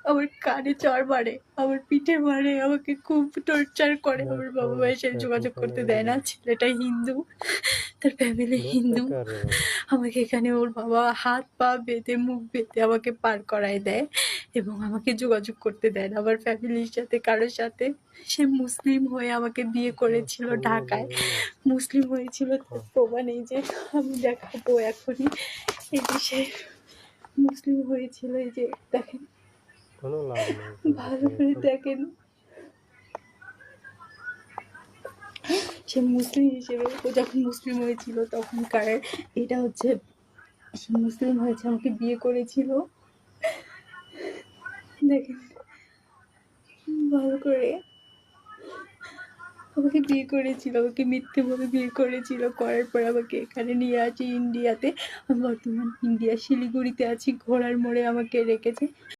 আমার কানে চড় মারে, আমার পিঠে মারে, আমাকে খুব টর্চার করে। আমার দেখো, বাবা মায়ের সাথে দেখো যোগাযোগ কেন করতে দেয় এগুলো? না। ছেলেটা হিন্দু, তার ফ্যামিলি ধরতে হিন্দু। কারে বাবা? আমাকে এখানে ওর বাবা হাত পা বেঁধে, মুখ বেঁধে আমাকে পার করায় দেয় এবং আমাকে যোগাযোগ করতে দেয় না আমার ফ্যামিলির সাথে, কারো সাথে। সে মুসলিম হয়ে আমাকে বিয়ে করেছিল থামিয়ে ঢাকায়। দেবেন না? মুসলিম হয়েছিল, তার প্রমাণ এই যে আমি দেখাবো এখনই। এই যে সে মুসলিম হয়েছিল, এই যে দেখেন, কোনো লাভ নেই কিন্তু ভালো তুমি করে এখন। দেখেন। সে মুসলিম হিসেবে, ও যখন মুসলিম হয়েছিল তখনকার, এটা হচ্ছে সে মুসলিম হয়েছে, আমাকে বিয়ে করেছিল। দেখেন ভালো করে, আমাকে বিয়ে করেছিল, আমাকে মিথ্যে বলে বিয়ে করেছিল, করার পর আমাকে এখানে নিয়ে আসি ইন্ডিয়াতে। আমি বর্তমান ইন্ডিয়া শিলিগুড়িতে আছি, ঘোড়ার মোড়ে আমাকে রেখেছে।